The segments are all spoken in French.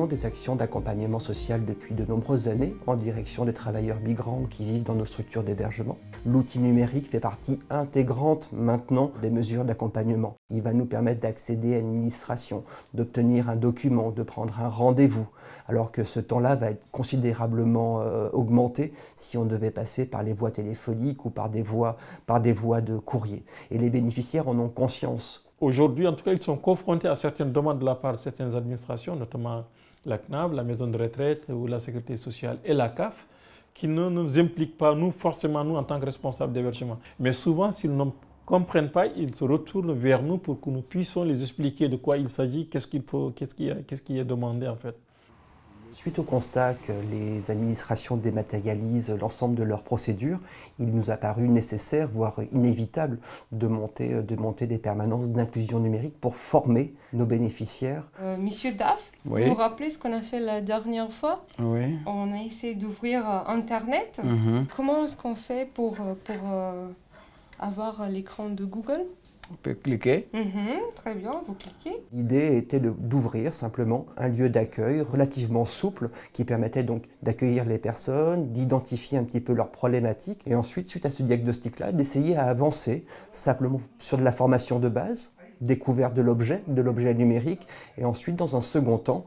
menons des actions d'accompagnement social depuis de nombreuses années en direction des travailleurs migrants qui vivent dans nos structures d'hébergement. L'outil numérique fait partie intégrante maintenant des mesures d'accompagnement. Il va nous permettre d'accéder à une administration, d'obtenir un document, de prendre un rendez-vous, alors que ce temps-là va être considérablement augmenté si on devait passer par les voies téléphoniques ou par des voies de courrier. Et les bénéficiaires en ont conscience. Aujourd'hui, en tout cas, ils sont confrontés à certaines demandes de la part de certaines administrations, notamment la CNAV, la maison de retraite ou la sécurité sociale et la CAF, qui ne nous impliquent pas, nous, forcément, nous, en tant que responsables d'hébergement. Mais souvent, s'ils ne comprennent pas, ils se retournent vers nous pour que nous puissions les expliquer de quoi il s'agit, qu'est-ce qui est demandé, en fait. Suite au constat que les administrations dématérialisent l'ensemble de leurs procédures, il nous a paru nécessaire, voire inévitable, de monter des permanences d'inclusion numérique pour former nos bénéficiaires. Monsieur Daf, oui. Vous vous rappelez ce qu'on a fait la dernière fois? Oui. On a essayé d'ouvrir Internet. Comment est-ce qu'on fait pour avoir l'écran de Google? On peut cliquer. Très bien, vous cliquez. L'idée était d'ouvrir simplement un lieu d'accueil relativement souple qui permettait donc d'accueillir les personnes, d'identifier un petit peu leurs problématiques et ensuite, suite à ce diagnostic-là, d'essayer à avancer simplement sur de la formation de base, découverte de l'objet numérique et ensuite, dans un second temps,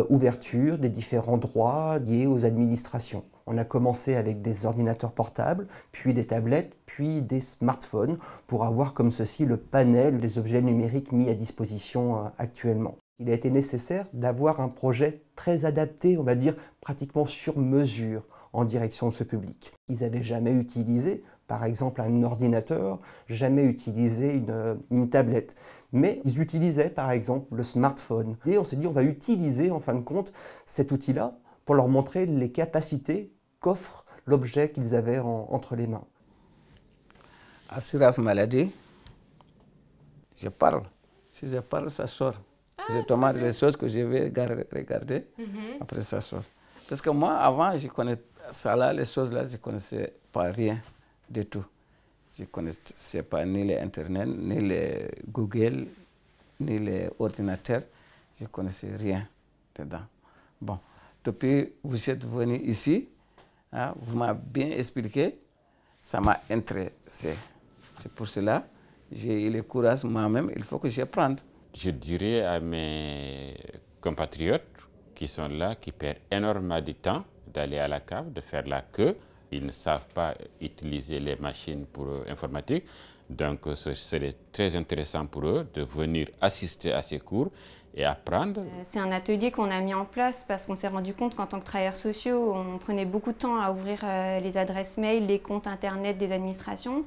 ouverture des différents droits liés aux administrations. On a commencé avec des ordinateurs portables, puis des tablettes, puis des smartphones pour avoir comme ceci le panel des objets numériques mis à disposition actuellement. Il a été nécessaire d'avoir un projet très adapté, on va dire pratiquement sur mesure en direction de ce public. Ils n'avaient jamais utilisé, par exemple, un ordinateur, jamais utilisé une tablette. Mais ils utilisaient, par exemple, le smartphone. Et on s'est dit, on va utiliser, en fin de compte, cet outil-là pour leur montrer les capacités qu'offre l'objet qu'ils avaient entre les mains. Assurance maladie, je parle. Si je parle, ça sort. Je demande les choses que je vais regarder, après ça sort. Parce que moi, avant, je connais ça là, les choses là, je ne connaissais pas rien du tout. Je ne connaissais pas ni les Internet, ni les Google, ni les ordinateurs. Je ne connaissais rien dedans. Bon, depuis que vous êtes venu ici, hein, vous m'avez bien expliqué, ça m'a intéressé. C'est pour cela que j'ai eu le courage moi-même, il faut que j'apprenne. Je dirais à mes compatriotes qui sont là, qui perdent énormément de temps d'aller à la cave, de faire la queue. Ils ne savent pas utiliser les machines pour informatique. Donc, ce serait très intéressant pour eux de venir assister à ces cours et apprendre. C'est un atelier qu'on a mis en place parce qu'on s'est rendu compte qu'en tant que travailleurs sociaux, on prenait beaucoup de temps à ouvrir les adresses mail, les comptes internet des administrations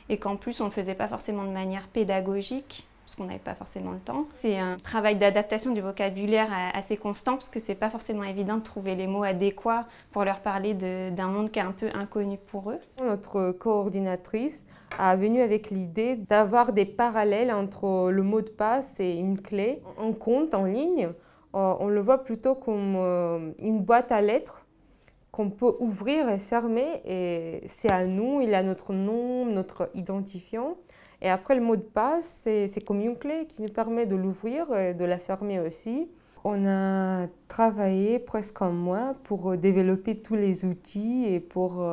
et qu'en plus, on ne le faisait pas forcément de manière pédagogique parce qu'on n'avait pas forcément le temps. C'est un travail d'adaptation du vocabulaire assez constant parce que ce n'est pas forcément évident de trouver les mots adéquats pour leur parler d'un monde qui est un peu inconnu pour eux. Notre coordinatrice a venu avec l'idée d'avoir des parallèles entre le mot de passe et une clé. Un compte en ligne, on le voit plutôt comme une boîte à lettres qu'on peut ouvrir et fermer et c'est à nous, il a notre nom, notre identifiant. Et après, le mot de passe, c'est comme une clé qui nous permet de l'ouvrir et de la fermer aussi. On a travaillé presque un mois pour développer tous les outils et pour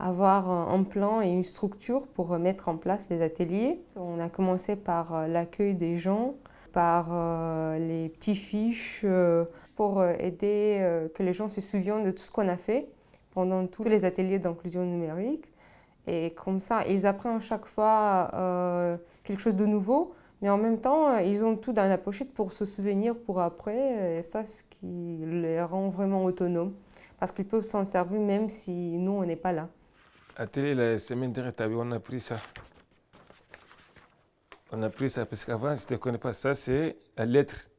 avoir un plan et une structure pour mettre en place les ateliers. On a commencé par l'accueil des gens, par les petites fiches pour aider que les gens se souviennent de tout ce qu'on a fait pendant tous les ateliers d'inclusion numérique. Et comme ça, ils apprennent chaque fois quelque chose de nouveau, mais en même temps, ils ont tout dans la pochette pour se souvenir pour après. Et ça, ce qui les rend vraiment autonomes, parce qu'ils peuvent s'en servir même si nous, on n'est pas là. À télé, la semaine dernière, on a pris ça. On a pris ça parce qu'avant, je ne connais pas. Ça, c'est la lettre.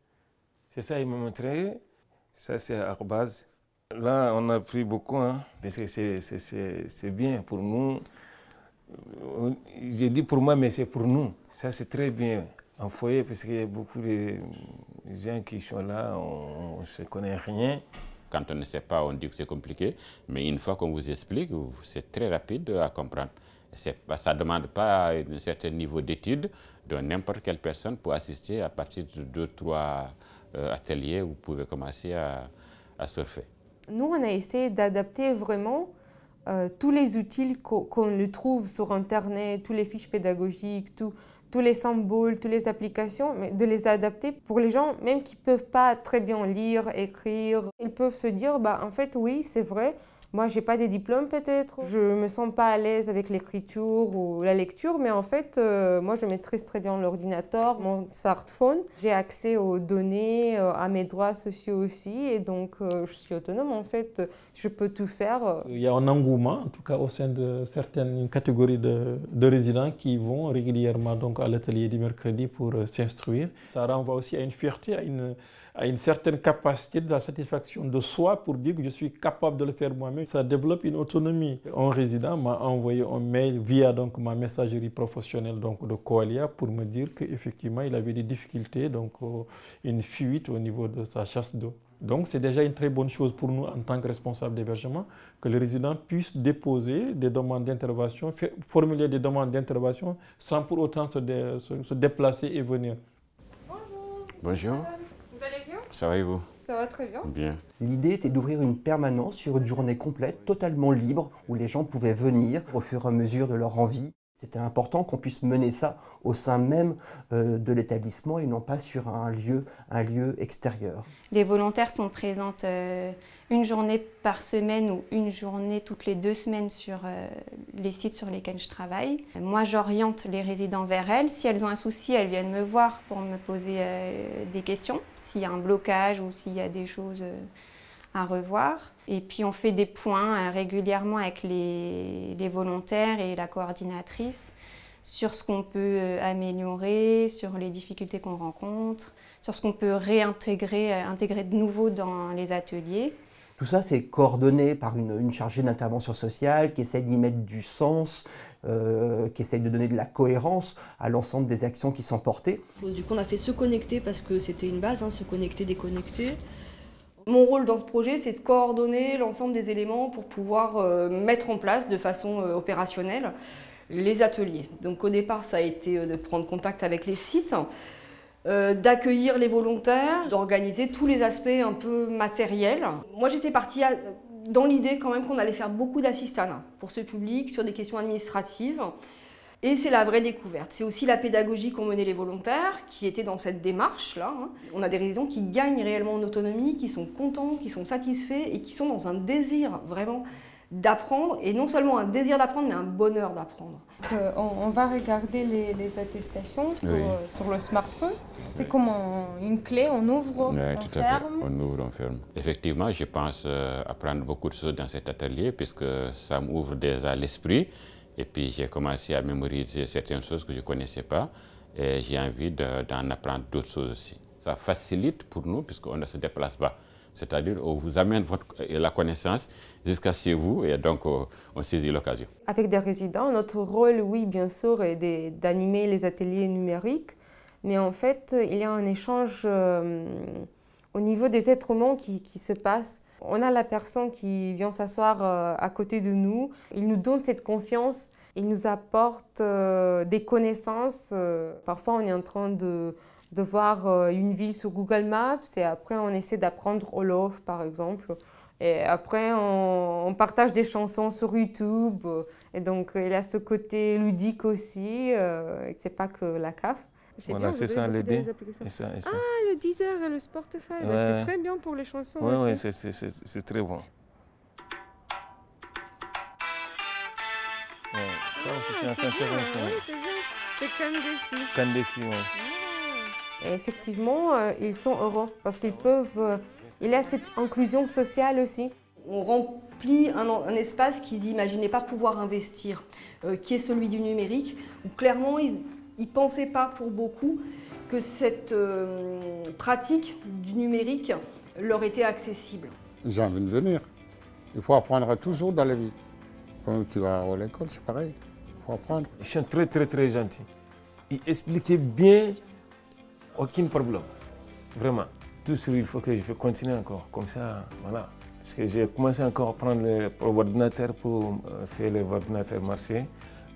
C'est ça, il m'a montré. Ça, c'est arrobase. Là, on a pris beaucoup, hein, parce que c'est bien pour nous. J'ai dit pour moi, mais c'est pour nous. Ça, c'est très bien. En foyer, parce qu'il y a beaucoup de gens qui sont là, on ne se connaît rien. Quand on ne sait pas, on dit que c'est compliqué. Mais une fois qu'on vous explique, c'est très rapide à comprendre. Ça ne demande pas un certain niveau d'étude, donc n'importe quelle personne peut assister à partir de 2-3 atelier où vous pouvez commencer à surfer. Nous, on a essayé d'adapter vraiment tous les outils qu'on trouve sur Internet, tous les fiches pédagogiques, tous les symboles, toutes les applications, mais de les adapter pour les gens même qui ne peuvent pas très bien lire, écrire. Ils peuvent se dire, bah, en fait, oui, c'est vrai, moi, je n'ai pas des diplômes peut-être, je ne me sens pas à l'aise avec l'écriture ou la lecture, mais en fait, moi, je maîtrise très bien l'ordinateur, mon smartphone. J'ai accès aux données, à mes droits sociaux aussi, et donc je suis autonome, en fait, je peux tout faire. Il y a un engouement, en tout cas au sein de certaines catégories de résidents qui vont régulièrement donc, à l'atelier du mercredi pour s'instruire. Ça renvoie aussi à une fierté, à une certaine capacité de la satisfaction de soi pour dire que je suis capable de le faire moi-même. Ça développe une autonomie. Un résident m'a envoyé un mail via donc, ma messagerie professionnelle donc, de Coalia pour me dire qu'effectivement il avait des difficultés, donc une fuite au niveau de sa chasse d'eau. Donc c'est déjà une très bonne chose pour nous en tant que responsables d'hébergement que les résidents puissent déposer des demandes d'intervention, formuler des demandes d'intervention sans pour autant se déplacer et venir. Bonjour. Vous allez bien? Ça va et vous? Ça va très bien. Bien. L'idée était d'ouvrir une permanence sur une journée complète, totalement libre, où les gens pouvaient venir au fur et à mesure de leur envie. C'était important qu'on puisse mener ça au sein même de l'établissement et non pas sur un lieu extérieur. Les volontaires sont présentes une journée par semaine ou une journée toutes les 2 semaines sur les sites sur lesquels je travaille. Moi, j'oriente les résidents vers elles. Si elles ont un souci, elles viennent me voir pour me poser des questions, s'il y a un blocage ou s'il y a des choses à revoir. Et puis on fait des points régulièrement avec les volontaires et la coordinatrice sur ce qu'on peut améliorer, sur les difficultés qu'on rencontre, sur ce qu'on peut intégrer de nouveau dans les ateliers. Tout ça, c'est coordonné par une chargée d'intervention sociale qui essaie d'y mettre du sens, qui essaie de donner de la cohérence à l'ensemble des actions qui sont portées. Du coup, on a fait se connecter parce que c'était une base, se connecter, déconnecter. Mon rôle dans ce projet, c'est de coordonner l'ensemble des éléments pour pouvoir mettre en place de façon opérationnelle les ateliers. Donc au départ, ça a été de prendre contact avec les sites, d'accueillir les volontaires, d'organiser tous les aspects un peu matériels. Moi, j'étais partie dans l'idée quand même qu'on allait faire beaucoup d'assistanat pour ce public sur des questions administratives. Et c'est la vraie découverte. C'est aussi la pédagogie qu'ont menée les volontaires qui étaient dans cette démarche-là. On a des résidents qui gagnent réellement en autonomie, qui sont contents, qui sont satisfaits et qui sont dans un désir vraiment d'apprendre. Et non seulement un désir d'apprendre, mais un bonheur d'apprendre. On va regarder les attestations sur le smartphone. C'est comme une clé, on ouvre, on ferme. On ouvre, on ferme. Effectivement, je pense apprendre beaucoup de choses dans cet atelier puisque ça m'ouvre déjà l'esprit. Et puis j'ai commencé à mémoriser certaines choses que je ne connaissais pas et j'ai envie d'en apprendre d'autres choses aussi. Ça facilite pour nous puisqu'on ne se déplace pas. C'est-à-dire on vous amène la connaissance jusqu'à chez vous et donc on saisit l'occasion. Avec des résidents, notre rôle, oui, bien sûr, est d'animer les ateliers numériques, mais en fait, il y a un échange au niveau des êtres humains qui se passe. On a la personne qui vient s'asseoir à côté de nous, il nous donne cette confiance, il nous apporte des connaissances. Parfois, on est en train de voir une ville sur Google Maps et après, on essaie d'apprendre Wolof, par exemple. Et après, on partage des chansons sur YouTube. Et donc, il y a ce côté ludique aussi, c'est pas que la CAF. Voilà, c'est ça, le D. Ah, le Deezer et le Spotify, ouais. C'est très bien pour les chansons aussi. Oui, c'est très bon. Ouais, ça aussi, c'est intéressant. Oui, c'est bien. C'est Kandesi, oui. Et effectivement, ils sont heureux parce qu'ils peuvent... il y a cette inclusion sociale aussi. On remplit un espace qu'ils n'imaginaient pas pouvoir investir, qui est celui du numérique, où clairement, ils ne pensaient pas pour beaucoup que cette pratique du numérique leur était accessible. J'ai envie de venir. Il faut apprendre toujours dans la vie. Quand tu vas à l'école, c'est pareil. Il faut apprendre. Ils sont très, très, très gentils. Ils expliquaient bien, aucun problème. Vraiment. Toujours, il faut que je continue encore. Comme ça, voilà. Parce que j'ai commencé encore à prendre l'ordinateur pour faire l'ordinateur marcher.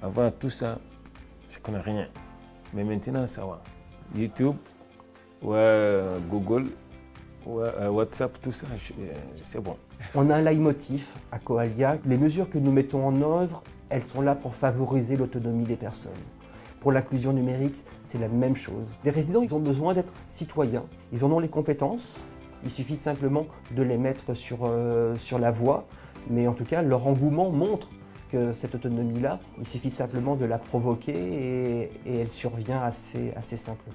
Avant tout ça, je ne connais rien. Mais maintenant, ça va. YouTube, ouais, Google, WhatsApp, tout ça, c'est bon. On a un leitmotiv à Coalia. Les mesures que nous mettons en œuvre, elles sont là pour favoriser l'autonomie des personnes. Pour l'inclusion numérique, c'est la même chose. Les résidents, ils ont besoin d'être citoyens. Ils en ont les compétences. Il suffit simplement de les mettre sur la voie. Mais en tout cas, leur engouement montre que cette autonomie-là, il suffit simplement de la provoquer et elle survient assez simplement.